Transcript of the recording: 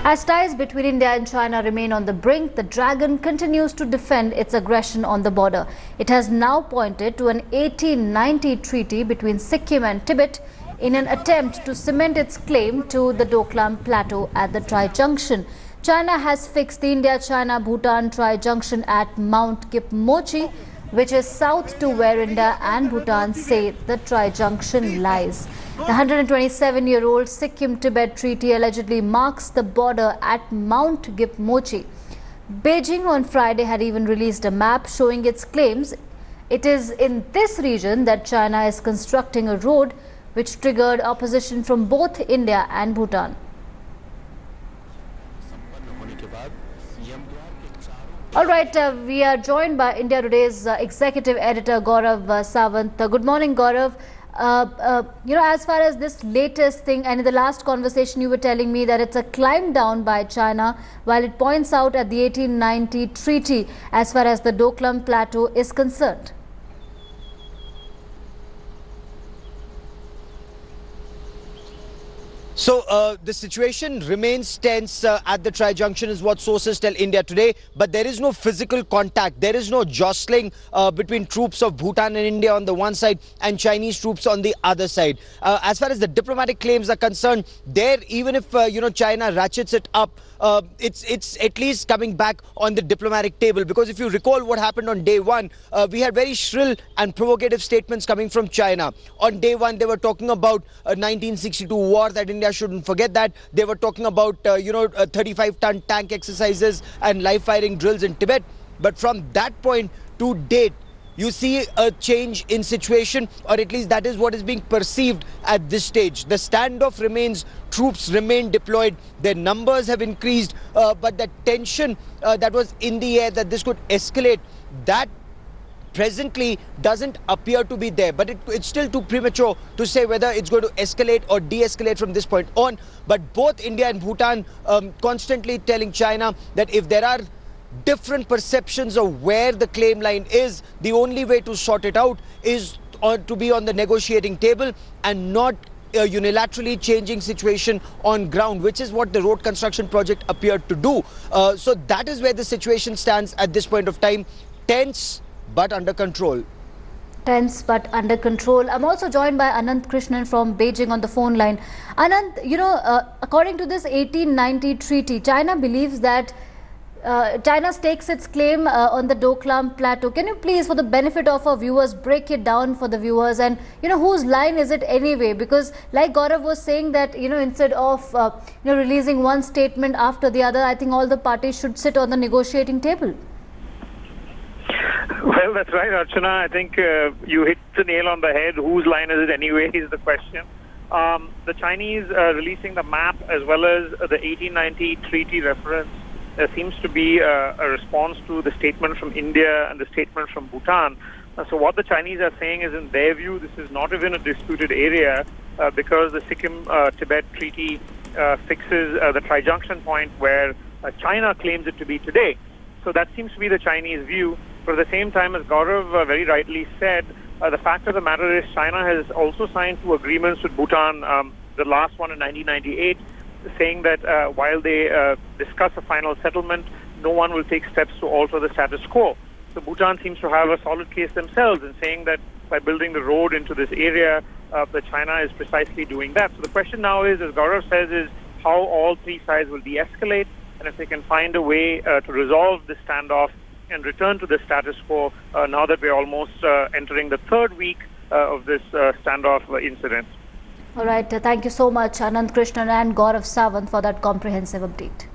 As ties between India and China remain on the brink, the dragon continues to defend its aggression on the border. It has now pointed to an 1890 treaty between Sikkim and Tibet in an attempt to cement its claim to the Doklam Plateau at the tri-junction. China has fixed the India-China-Bhutan tri-junction at Mount Kipmochi, which is south to where India and Bhutan say the tri-junction lies. The 127-year-old Sikkim-Tibet Treaty allegedly marks the border at Mount Kipmochi. Beijing on Friday had even released a map showing its claims. It is in this region that China is constructing a road which triggered opposition from both India and Bhutan. All right, we are joined by India Today's executive editor Gaurav Sawant. Good morning, Gaurav. As far as this latest thing, and in the last conversation you were telling me that it's a climb down by China while it points out at the 1890 treaty as far as the Doklam Plateau is concerned. So the situation remains tense at the tri-junction is what sources tell India Today, but there is no physical contact. There is no jostling between troops of Bhutan and India on the one side and Chinese troops on the other side. As far as the diplomatic claims are concerned, there, even if China ratchets it up, it's at least coming back on the diplomatic table, because if you recall what happened on day one, we had very shrill and provocative statements coming from China. On day one, they were talking about 1962 war, that India shouldn't forget that. They were talking about 35-ton tank exercises and live firing drills in Tibet. But from that point to date, you see a change in situation, or at least that is what is being perceived at this stage. The standoff remains, troops remain deployed, their numbers have increased, but the tension that was in the air that this could escalate, that presently doesn't appear to be there. But it's still too premature to say whether it's going to escalate or de-escalate from this point on. But both India and Bhutan constantly telling China that if there are different perceptions of where the claim line is, the only way to sort it out is to be on the negotiating table and not unilaterally changing situation on ground, which is what the road construction project appeared to do. So that is where the situation stands at this point of time. Tense but under control. Tense but under control. I'm also joined by Anand Krishnan from Beijing on the phone line. Anand, according to this 1890 treaty, China believes that China stakes its claim on the Doklam Plateau. Can you please, for the benefit of our viewers, break it down for the viewers, and whose line is it anyway? Because like Gaurav was saying that instead of releasing one statement after the other, I think all the parties should sit on the negotiating table. Well, that's right, Archana. I think you hit the nail on the head. Whose line is it anyway is the question. The Chinese releasing the map as well as the 1890 treaty reference seems to be a response to the statement from India and the statement from Bhutan. So what the Chinese are saying is, in their view, this is not even a disputed area because the Sikkim-Tibet Treaty fixes the tri-junction point where China claims it to be today. So that seems to be the Chinese view. But at the same time, as Gaurav very rightly said, the fact of the matter is China has also signed 2 agreements with Bhutan, the last one in 1998, saying that while they discuss a final settlement, no one will take steps to alter the status quo. So Bhutan seems to have a solid case themselves in saying that by building the road into this area, that China is precisely doing that. So the question now is, as Gaurav says, is how all 3 sides will de-escalate, and if they can find a way to resolve this standoff and return to the status quo now that we're almost entering the 3rd week of this standoff incident. All right. Thank you so much, Anand Krishnan and Gaurav Sawant, for that comprehensive update.